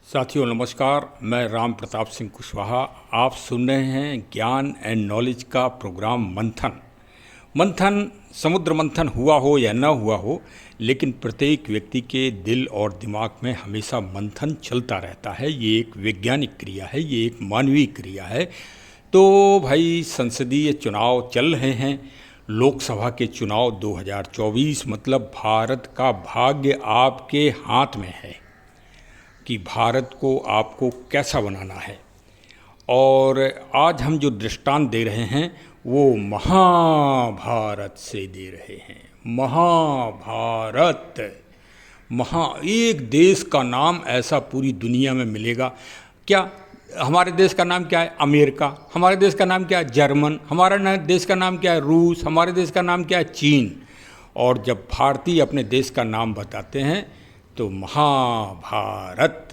साथियों नमस्कार, मैं राम प्रताप सिंह कुशवाहा। आप सुन रहे हैं ज्ञान एंड नॉलेज का प्रोग्राम मंथन। मंथन समुद्र मंथन हुआ हो या न हुआ हो, लेकिन प्रत्येक व्यक्ति के दिल और दिमाग में हमेशा मंथन चलता रहता है। ये एक वैज्ञानिक क्रिया है, ये एक मानवीय क्रिया है। तो भाई संसदीय चुनाव चल रहे हैं, लोकसभा के चुनाव 2024, मतलब भारत का भाग्य आपके हाथ में है कि भारत को आपको कैसा बनाना है। और आज हम जो दृष्टांत दे रहे हैं वो महाभारत से दे रहे हैं। महाभारत, एक देश का नाम ऐसा पूरी दुनिया में मिलेगा क्या? हमारे देश का नाम क्या है? अमेरिका। हमारे देश का नाम क्या है? जर्मन। हमारे देश का नाम क्या है? रूस। हमारे देश का नाम क्या है? चीन। और जब भारतीय अपने देश का नाम बताते हैं तो महाभारत।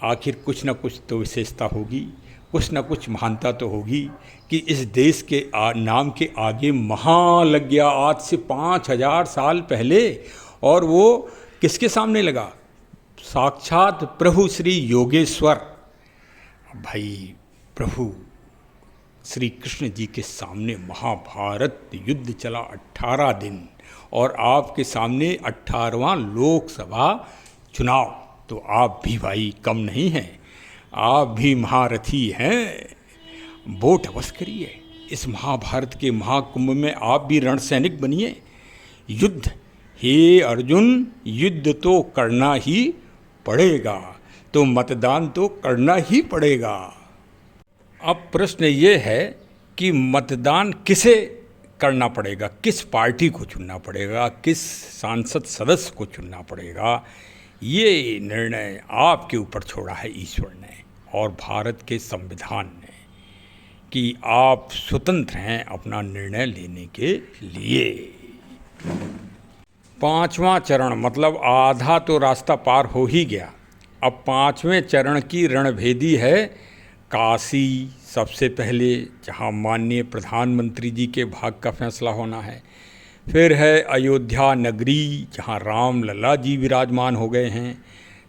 आखिर कुछ न कुछ तो विशेषता होगी, कुछ न कुछ महानता तो होगी कि इस देश के नाम के आगे महा लग गया आज से 5000 साल पहले। और वो किसके सामने लगा? साक्षात प्रभु श्री योगेश्वर। भाई प्रभु श्री कृष्ण जी के सामने महाभारत युद्ध चला 18 दिन, और आपके सामने 18वां लोकसभा चुनाव। तो आप भी भाई कम नहीं हैं, आप भी महारथी हैं। वोट अवश्य करिए। इस महाभारत के महाकुंभ में आप भी रणसैनिक बनिए। युद्ध, हे अर्जुन, युद्ध तो करना ही पड़ेगा, तो मतदान तो करना ही पड़ेगा। अब प्रश्न ये है कि मतदान किसे करना पड़ेगा, किस पार्टी को चुनना पड़ेगा, किस सांसद सदस्य को चुनना पड़ेगा। ये निर्णय आपके ऊपर छोड़ा है ईश्वर ने और भारत के संविधान ने कि आप स्वतंत्र हैं अपना निर्णय लेने के लिए। 5वां चरण, मतलब आधा तो रास्ता पार हो ही गया। अब 5वें चरण की रणभेदी है काशी सबसे पहले, जहाँ माननीय प्रधानमंत्री जी के भाग्य का फैसला होना है। फिर है अयोध्या नगरी, जहाँ राम लला जी विराजमान हो गए हैं।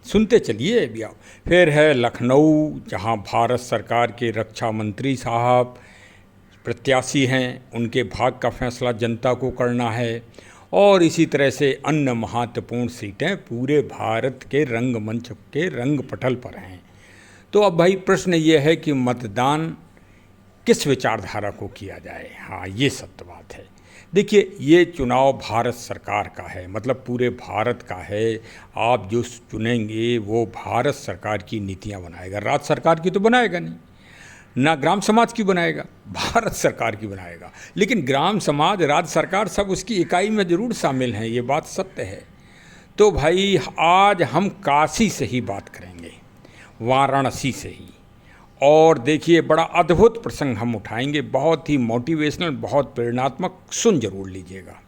सुनते चलिए भी आप। फिर है लखनऊ, जहाँ भारत सरकार के रक्षा मंत्री साहब प्रत्याशी हैं, उनके भाग्य का फैसला जनता को करना है। और इसी तरह से अन्य महत्वपूर्ण सीटें पूरे भारत के रंगमंच के रंग पटल पर हैं। तो अब भाई प्रश्न ये है कि मतदान किस विचारधारा को किया जाए। हाँ, ये सत्य बात है। देखिए, ये चुनाव भारत सरकार का है, मतलब पूरे भारत का है। आप जो चुनेंगे वो भारत सरकार की नीतियाँ बनाएगा, राज्य सरकार की तो बनाएगा नहीं, ना ग्राम समाज की बनाएगा, भारत सरकार की बनाएगा। लेकिन ग्राम समाज, राज्य सरकार सब उसकी इकाई में ज़रूर शामिल हैं, ये बात सत्य है। तो भाई आज हम काशी से ही बात करेंगे, वाराणसी से ही। और देखिए, बड़ा अद्भुत प्रसंग हम उठाएंगे, बहुत ही मोटिवेशनल, बहुत प्रेरणात्मक। सुन जरूर लीजिएगा।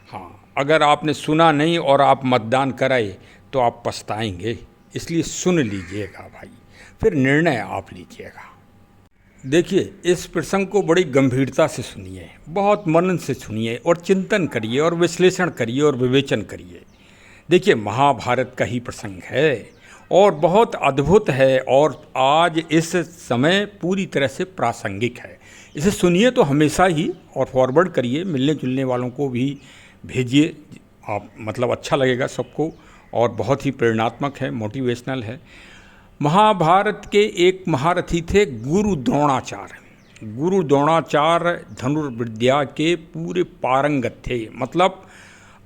हाँ, अगर आपने सुना नहीं और आप मतदान कराए तो आप पछताएंगे, इसलिए सुन लीजिएगा भाई, फिर निर्णय आप लीजिएगा। देखिए, इस प्रसंग को बड़ी गंभीरता से सुनिए, बहुत मनन से सुनिए और चिंतन करिए और विश्लेषण करिए और विवेचन करिए। देखिए, महाभारत का ही प्रसंग है और बहुत अद्भुत है और आज इस समय पूरी तरह से प्रासंगिक है। इसे सुनिए तो हमेशा ही, और फॉरवर्ड करिए, मिलने जुलने वालों को भी भेजिए। आप मतलब अच्छा लगेगा सबको, और बहुत ही प्रेरणात्मक है, मोटिवेशनल है। महाभारत के एक महारथी थे गुरु द्रोणाचार्य। गुरु द्रोणाचार्य धनुर्विद्या के पूरे पारंगत थे, मतलब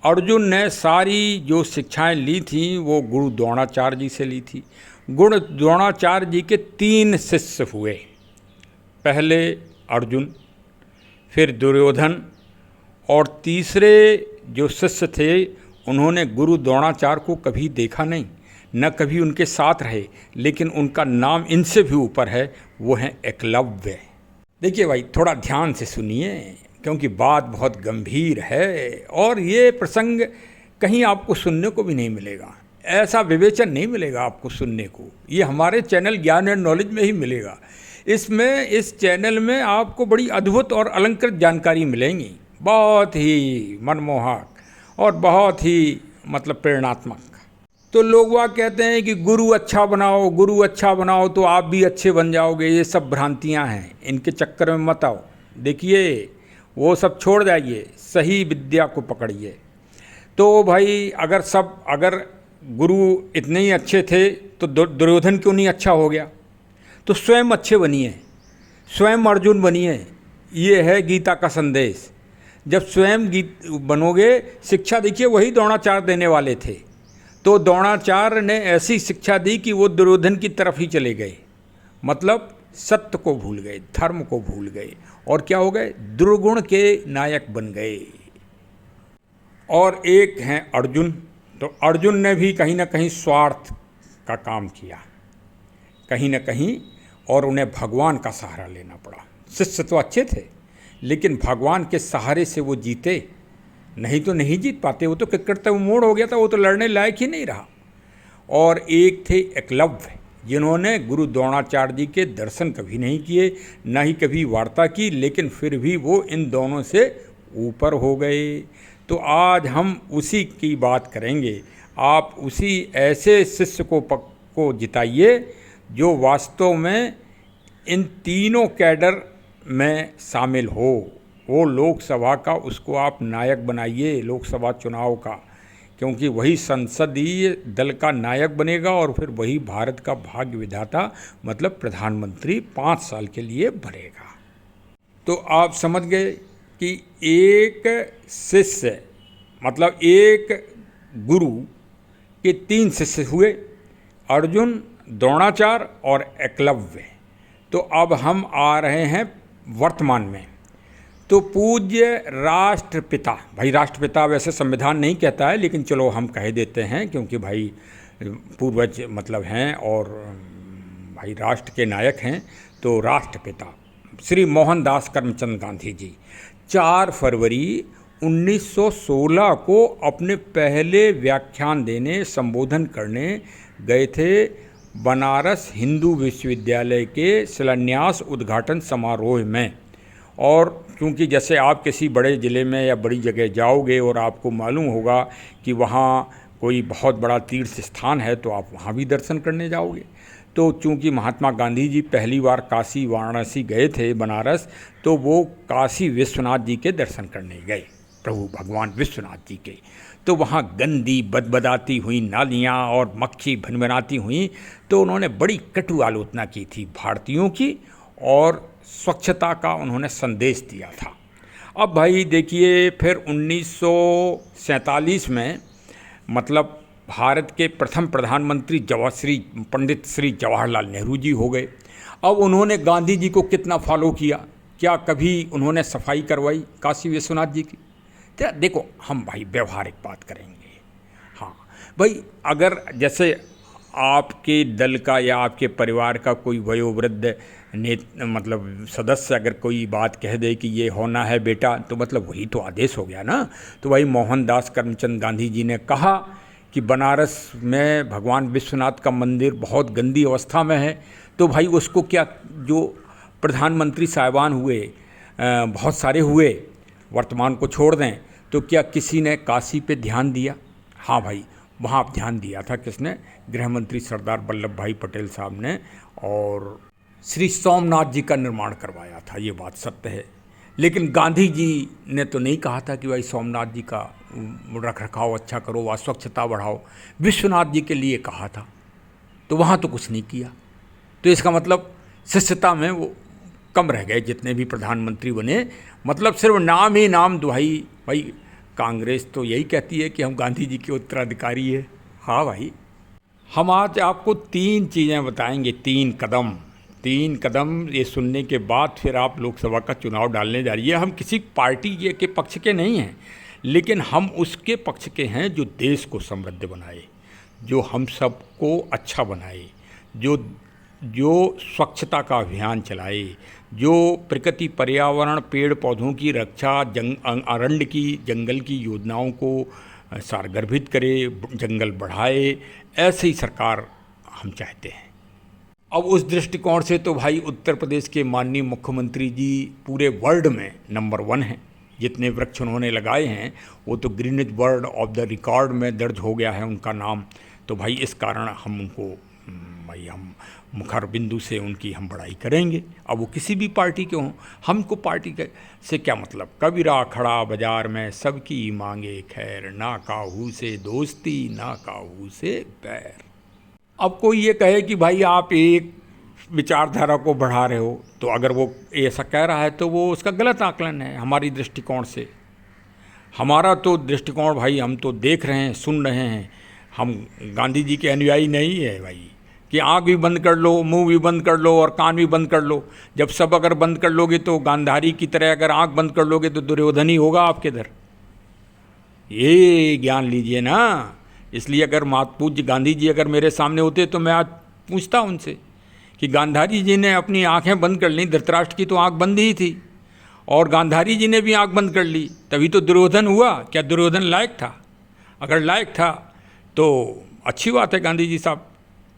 अर्जुन ने सारी जो शिक्षाएं ली थीं वो गुरु द्रोणाचार्य जी से ली थी। गुरु द्रोणाचार्य जी के 3 शिष्य हुए, पहले अर्जुन, फिर दुर्योधन, और तीसरे जो शिष्य थे उन्होंने गुरु द्रोणाचार्य को कभी देखा नहीं, न कभी उनके साथ रहे, लेकिन उनका नाम इनसे भी ऊपर है, वो हैं एकलव्य। देखिए भाई, थोड़ा ध्यान से सुनिए क्योंकि बात बहुत गंभीर है और ये प्रसंग कहीं आपको सुनने को भी नहीं मिलेगा, ऐसा विवेचन नहीं मिलेगा आपको सुनने को। ये हमारे चैनल ज्ञान एंड नॉलेज में ही मिलेगा। इस चैनल में आपको बड़ी अद्भुत और अलंकृत जानकारी मिलेंगी, बहुत ही मनमोहक और बहुत ही मतलब प्रेरणात्मक। तो लोग वह कहते हैं कि गुरु अच्छा बनाओ, गुरु अच्छा बनाओ तो आप भी अच्छे बन जाओगे। ये सब भ्रांतियां हैं, इनके चक्कर में मत आओ। देखिए, वो सब छोड़ जाइए, सही विद्या को पकड़िए। तो भाई अगर गुरु इतने ही अच्छे थे तो दुर्योधन क्यों नहीं अच्छा हो गया? तो स्वयं अच्छे बनिए, स्वयं अर्जुन बनिए। ये है गीता का संदेश। जब स्वयं बनोगे, शिक्षा देखिए वही द्रोणाचार्य देने वाले थे, तो द्रोणाचार्य ने ऐसी शिक्षा दी कि वो दुर्योधन की तरफ ही चले गए। मतलब सत्य को भूल गए, धर्म को भूल गए, और क्या हो गए? दुर्गुण के नायक बन गए। और एक हैं अर्जुन, तो अर्जुन ने भी कहीं ना कहीं स्वार्थ का काम किया, कहीं ना कहीं, और उन्हें भगवान का सहारा लेना पड़ा। शिष्य तो अच्छे थे, लेकिन भगवान के सहारे से वो जीते, नहीं तो नहीं जीत पाते। वो तो किक्करता मोड़ हो गया था, वो तो लड़ने लायक ही नहीं रहा। और एक थे एकलव्य, जिन्होंने गुरु द्रोणाचार्य जी के दर्शन कभी नहीं किए, ना ही कभी वार्ता की, लेकिन फिर भी वो इन दोनों से ऊपर हो गए। तो आज हम उसी की बात करेंगे। आप उसी ऐसे शिष्य को जिताइए जो वास्तव में इन तीनों कैडर में शामिल हो। वो लोकसभा का, उसको आप नायक बनाइए, लोकसभा चुनाव का, क्योंकि वही संसदीय दल का नायक बनेगा और फिर वही भारत का भाग्य विधाता मतलब प्रधानमंत्री 5 साल के लिए बनेगा। तो आप समझ गए कि एक शिष्य मतलब एक गुरु के 3 शिष्य हुए, अर्जुन, द्रोणाचार्य और एकलव्य। तो अब हम आ रहे हैं वर्तमान में। तो पूज्य राष्ट्रपिता, भाई राष्ट्रपिता वैसे संविधान नहीं कहता है, लेकिन चलो हम कह देते हैं, क्योंकि भाई पूर्वज मतलब हैं और भाई राष्ट्र के नायक हैं। तो राष्ट्रपिता श्री मोहनदास करमचंद गांधी जी 4 फरवरी 1916 को अपने पहले व्याख्यान देने, संबोधन करने गए थे बनारस हिंदू विश्वविद्यालय के शिलान्यास उद्घाटन समारोह में। और क्योंकि जैसे आप किसी बड़े ज़िले में या बड़ी जगह जाओगे और आपको मालूम होगा कि वहाँ कोई बहुत बड़ा तीर्थ स्थान है, तो आप वहाँ भी दर्शन करने जाओगे। तो चूँकि महात्मा गांधी जी पहली बार काशी वाराणसी गए थे बनारस, तो वो काशी विश्वनाथ जी के दर्शन करने गए, प्रभु भगवान विश्वनाथ जी के। तो वहाँ गंदी बदबदाती हुई नालियाँ और मक्खी भनभनाती हुई, तो उन्होंने बड़ी कटु आलोचना की थी भारतीयों की, और स्वच्छता का उन्होंने संदेश दिया था। अब भाई देखिए, फिर 1947 में मतलब भारत के प्रथम प्रधानमंत्री पंडित श्री जवाहरलाल नेहरू जी हो गए। अब उन्होंने गांधी जी को कितना फॉलो किया? क्या कभी उन्होंने सफाई करवाई काशी विश्वनाथ जी की? तो देखो, हम भाई व्यवहारिक बात करेंगे। हाँ भाई, अगर जैसे आपके दल का या आपके परिवार का कोई वयोवृद्ध मतलब सदस्य अगर कोई बात कह दे कि ये होना है बेटा, तो मतलब वही तो आदेश हो गया ना। तो भाई मोहनदास करमचंद गांधी जी ने कहा कि बनारस में भगवान विश्वनाथ का मंदिर बहुत गंदी अवस्था में है, तो भाई उसको क्या, जो प्रधानमंत्री साहिबान हुए, बहुत सारे हुए, वर्तमान को छोड़ दें, तो क्या किसी ने काशी पे ध्यान दिया? हाँ भाई, वहाँ ध्यान दिया था। किसने? गृह मंत्री सरदार वल्लभ भाई पटेल साहब ने, और श्री सोमनाथ जी का निर्माण करवाया था, ये बात सत्य है। लेकिन गांधी जी ने तो नहीं कहा था कि भाई सोमनाथ जी का रख रखाव अच्छा करो व स्वच्छता बढ़ाओ, विश्वनाथ जी के लिए कहा था। तो वहाँ तो कुछ नहीं किया। तो इसका मतलब शिष्यता में वो कम रह गए, जितने भी प्रधानमंत्री बने, मतलब सिर्फ नाम ही नाम दुहाई। भाई कांग्रेस तो यही कहती है कि हम गांधी जी के उत्तराधिकारी है। हाँ भाई, हम आज आपको 3 चीज़ें बताएंगे, 3 कदम ये सुनने के बाद फिर आप लोकसभा का चुनाव डालने जा रही है। हम किसी पार्टी के पक्ष के नहीं हैं, लेकिन हम उसके पक्ष के हैं जो देश को समृद्ध बनाए, जो हम सबको अच्छा बनाए, जो स्वच्छता का अभियान चलाए, जो प्रकृति पर्यावरण पेड़ पौधों की रक्षा, अरण्य की, जंगल की योजनाओं को सारगर्भित करे, जंगल बढ़ाए, ऐसे ही सरकार हम चाहते हैं। अब उस दृष्टिकोण से तो भाई उत्तर प्रदेश के माननीय मुख्यमंत्री जी पूरे वर्ल्ड में नंबर 1 हैं। जितने वृक्ष उन्होंने लगाए हैं वो तो Greenidge world of the record में दर्ज हो गया है उनका नाम। तो भाई इस कारण हम उनको भाई हम मुखर बिंदु से उनकी हम बड़ाई करेंगे। अब वो किसी भी पार्टी के हों, हमको पार्टी के से क्या मतलब। कबीरा खड़ा बाजार में सबकी मांगे खैर, ना काहू से दोस्ती ना काहू से बैर। अब कोई ये कहे कि भाई आप एक विचारधारा को बढ़ा रहे हो, तो अगर वो ऐसा कह रहा है तो वो उसका गलत आकलन है हमारी दृष्टिकोण से। हमारा तो दृष्टिकोण भाई हम तो देख रहे हैं, सुन रहे हैं। हम गांधी जी के अनुयायी नहीं है भाई कि आँख भी बंद कर लो, मुंह भी बंद कर लो और कान भी बंद कर लो। जब सब अगर बंद कर लोगे तो गांधारी की तरह अगर आँख बंद कर लोगे तो दुर्योधन ही होगा आपके इधर। ये ज्ञान लीजिए ना। इसलिए अगर पूज्य गांधी जी अगर मेरे सामने होते तो मैं आज पूछता उनसे कि गांधारी जी ने अपनी आँखें बंद कर ली, धृतराष्ट्र की तो आँख बंद ही थी, और गांधारी जी ने भी आँख बंद कर ली, तभी तो दुर्योधन हुआ। क्या दुर्योधन लायक था? अगर लायक था तो अच्छी बात है गांधी जी साहब,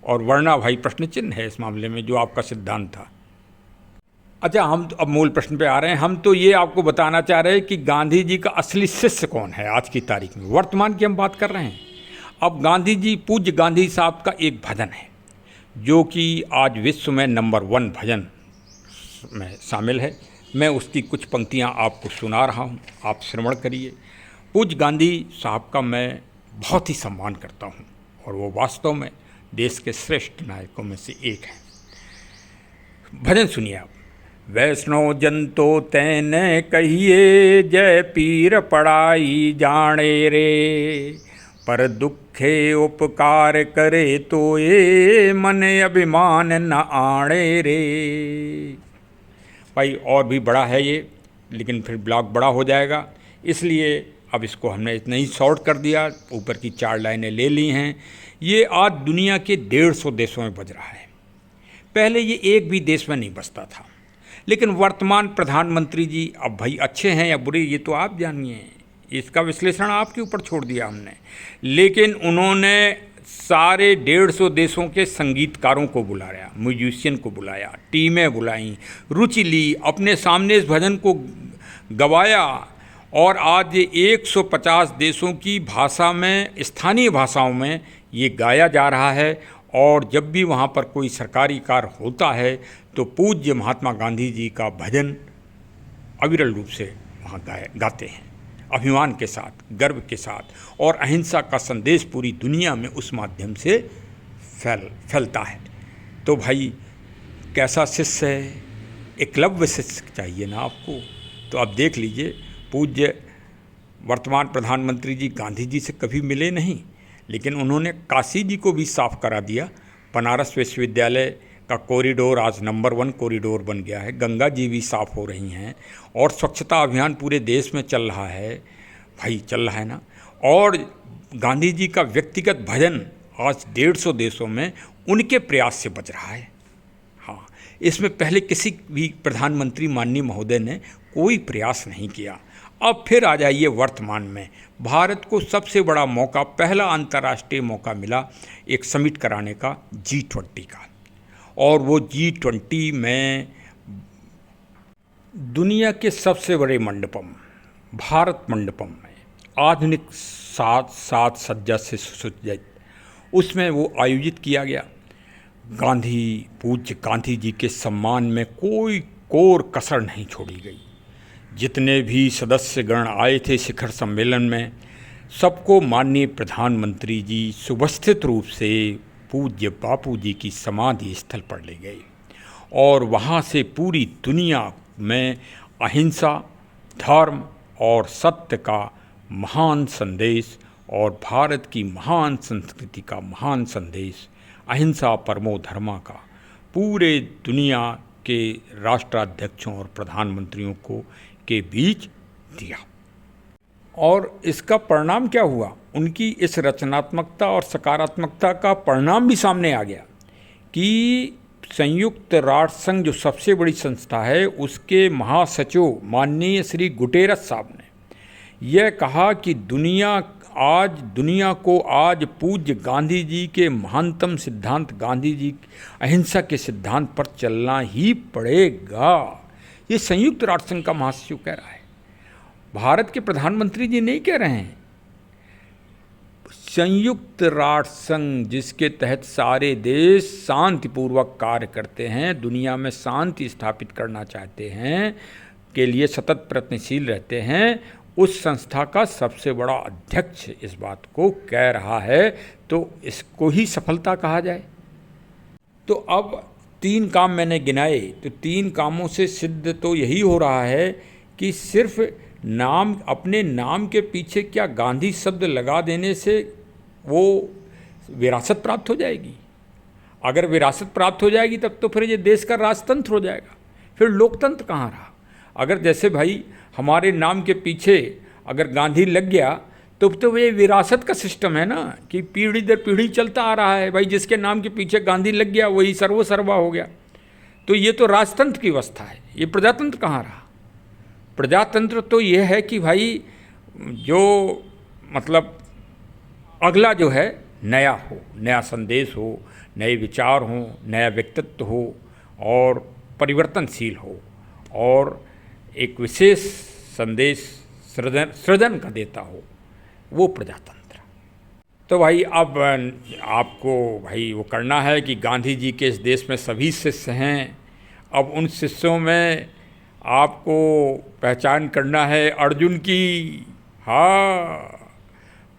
और वरना भाई प्रश्न चिन्ह है इस मामले में जो आपका सिद्धांत था। अच्छा, हम तो अब मूल प्रश्न पे आ रहे हैं। हम तो ये आपको बताना चाह रहे हैं कि गांधी जी का असली शिष्य कौन है आज की तारीख में, वर्तमान की हम बात कर रहे हैं। अब गांधी जी, पूज्य गांधी साहब का एक भजन है जो कि आज विश्व में नंबर 1 भजन में शामिल है। मैं उसकी कुछ पंक्तियां आपको सुना रहा हूं, आप श्रवण करिए। पूज्य गांधी साहब का मैं बहुत ही सम्मान करता हूं और वो वास्तव में देश के श्रेष्ठ नायकों में से एक हैं। भजन सुनिए आप। वैष्णव जन तो तैने कहिए, जय पीर पड़ाई जाने रे, पर दुखे उपकार करे तो ये मन अभिमान न आणे रे। भाई और भी बड़ा है ये, लेकिन फिर ब्लॉग बड़ा हो जाएगा, इसलिए अब इसको हमने इतना ही शॉर्ट कर दिया। ऊपर की 4 लाइनें ले ली हैं। ये आज दुनिया के 150 देशों में बज रहा है। पहले ये एक भी देश में नहीं बजता था। लेकिन वर्तमान प्रधानमंत्री जी अब भाई अच्छे हैं या बुरे ये तो आप जानिए, इसका विश्लेषण आपके ऊपर छोड़ दिया हमने। लेकिन उन्होंने सारे 150 देशों के संगीतकारों को बुलाया, म्यूजिशियन को बुलाया, टीमें बुलाई, रुचि ली, अपने सामने इस भजन को गवाया, और आज ये 150 देशों की भाषा में, स्थानीय भाषाओं में ये गाया जा रहा है। और जब भी वहाँ पर कोई सरकारी कार्य होता है तो पूज्य महात्मा गांधी जी का भजन अविरल रूप से वहाँ गाते हैं, अभिमान के साथ, गर्व के साथ, और अहिंसा का संदेश पूरी दुनिया में उस माध्यम से फैलता है। तो भाई कैसा शिष्य है, एकलव्य शिष्य चाहिए ना आपको। तो अब देख लीजिए, पूज्य वर्तमान प्रधानमंत्री जी गांधी जी से कभी मिले नहीं, लेकिन उन्होंने काशी जी को भी साफ करा दिया। बनारस विश्वविद्यालय का कॉरिडोर आज नंबर 1 कॉरिडोर बन गया है। गंगा जी भी साफ हो रही हैं, और स्वच्छता अभियान पूरे देश में चल रहा है। भाई चल रहा है ना। और गांधी जी का व्यक्तिगत भजन आज 150 देशों में उनके प्रयास से बज रहा है। हाँ, इसमें पहले किसी भी प्रधानमंत्री माननीय महोदय ने कोई प्रयास नहीं किया। अब फिर आ जाइए वर्तमान में, भारत को सबसे बड़ा मौका, पहला अंतर्राष्ट्रीय मौका मिला एक समिट कराने का, G20 का। और वो G20 में दुनिया के सबसे बड़े मंडपम, भारत मंडपम में, आधुनिक साज सज्जा से सुसज्जित, उसमें वो आयोजित किया गया। पूज्य गांधी जी के सम्मान में कोई कोर कसर नहीं छोड़ी गई। जितने भी सदस्यगण आए थे शिखर सम्मेलन में, सबको माननीय प्रधानमंत्री जी सुव्यवस्थित रूप से पूज्य बापू जी की समाधि स्थल पर ले गए, और वहाँ से पूरी दुनिया में अहिंसा, धर्म और सत्य का महान संदेश, और भारत की महान संस्कृति का महान संदेश, अहिंसा परमो धर्मा का, पूरे दुनिया के राष्ट्राध्यक्षों और प्रधानमंत्रियों को के बीच दिया। और इसका परिणाम क्या हुआ? उनकी इस रचनात्मकता और सकारात्मकता का परिणाम भी सामने आ गया कि संयुक्त राष्ट्र संघ जो सबसे बड़ी संस्था है, उसके महासचिव माननीय श्री गुटेरस साहब ने यह कहा कि दुनिया को आज पूज्य गांधी जी के महानतम सिद्धांत, गांधी जी अहिंसा के सिद्धांत पर चलना ही पड़ेगा। ये संयुक्त राष्ट्र संघ का महासचिव कह रहा है, भारत के प्रधानमंत्री जी नहीं कह रहे हैं। संयुक्त राष्ट्र संघ, जिसके तहत सारे देश शांतिपूर्वक कार्य करते हैं, दुनिया में शांति स्थापित करना चाहते हैं, के लिए सतत प्रयत्नशील रहते हैं, उस संस्था का सबसे बड़ा अध्यक्ष इस बात को कह रहा है, तो इसको ही सफलता कहा जाए। तो अब 3 काम मैंने गिनाए, तो 3 कामों से सिद्ध तो यही हो रहा है कि सिर्फ नाम, अपने नाम के पीछे क्या गांधी शब्द लगा देने से वो विरासत प्राप्त हो जाएगी? अगर विरासत प्राप्त हो जाएगी तब तो फिर ये देश का राजतंत्र हो जाएगा, फिर लोकतंत्र कहाँ रहा? अगर जैसे भाई हमारे नाम के पीछे अगर गांधी लग गया तो ये विरासत का सिस्टम है ना, कि पीढ़ी दर पीढ़ी चलता आ रहा है, भाई जिसके नाम के पीछे गांधी लग गया वही सर्वसर्वा हो गया। तो ये तो राजतंत्र की अवस्था है, ये प्रजातंत्र कहाँ रहा? प्रजातंत्र तो ये है कि भाई जो मतलब अगला जो है नया हो, नया संदेश हो, नए विचार हो, नया व्यक्तित्व हो और परिवर्तनशील हो और एक विशेष संदेश सृजन का देता हो, वो प्रजातंत्र। तो भाई अब आपको भाई वो करना है कि गांधी जी के इस देश में सभी शिष्य हैं, अब उन शिष्यों में आपको पहचान करना है अर्जुन की। हाँ,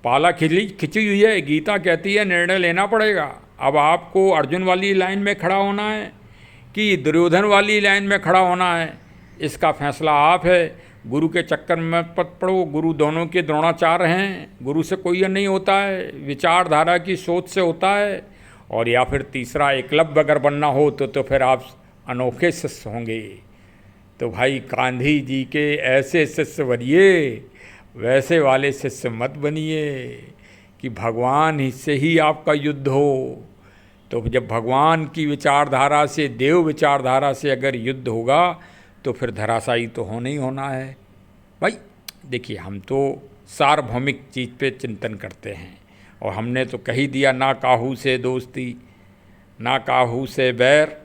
पाला खिंची हुई है, गीता कहती है निर्णय लेना पड़ेगा। अब आपको अर्जुन वाली लाइन में खड़ा होना है कि दुर्योधन वाली लाइन में खड़ा होना है, इसका फैसला आप है। गुरु के चक्कर में मत पड़ो, गुरु दोनों के द्रोणाचार्य हैं, गुरु से कोई नहीं होता है, विचारधारा की सोच से होता है। और या फिर तीसरा एकलव्य अगर बनना हो तो फिर आप अनोखे शिष्य होंगे। तो भाई गांधी जी के ऐसे शिष्य बनिए, वैसे वाले शिष्य मत बनिए कि भगवान ही से ही आपका युद्ध हो। तो जब भगवान की विचारधारा से, देव विचारधारा से अगर युद्ध होगा तो फिर धराशायी तो होना ही होना है। भाई देखिए, हम तो सार्वभौमिक चीज़ पे चिंतन करते हैं और हमने तो कह ही दिया, ना काहू से दोस्ती ना काहू से बैर,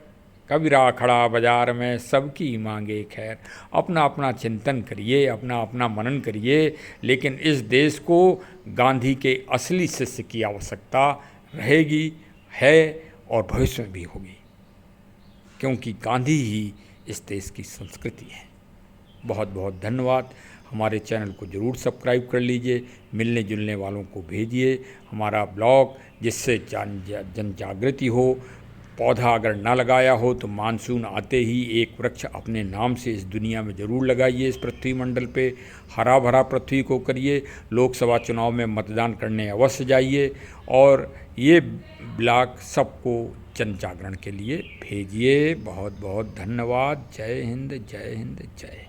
कबीरा खड़ा बाजार में सबकी मांगे खैर। अपना अपना चिंतन करिए, अपना अपना मनन करिए, लेकिन इस देश को गांधी के असली शिष्य की आवश्यकता रहेगी, है और भविष्य में भी होगी, क्योंकि गांधी ही इस देश की संस्कृति है। बहुत बहुत धन्यवाद। हमारे चैनल को ज़रूर सब्सक्राइब कर लीजिए, मिलने जुलने वालों को भेजिए हमारा ब्लॉग, जिससे जन जागृति हो। पौधा अगर ना लगाया हो तो मानसून आते ही एक वृक्ष अपने नाम से इस दुनिया में ज़रूर लगाइए। इस पृथ्वी मंडल पे हरा भरा पृथ्वी को करिए। लोकसभा चुनाव में मतदान करने अवश्य जाइए और ये ब्लॉग सबको जन जागरण के लिए भेजिए। बहुत बहुत धन्यवाद। जय हिंद, जय हिंद, जय।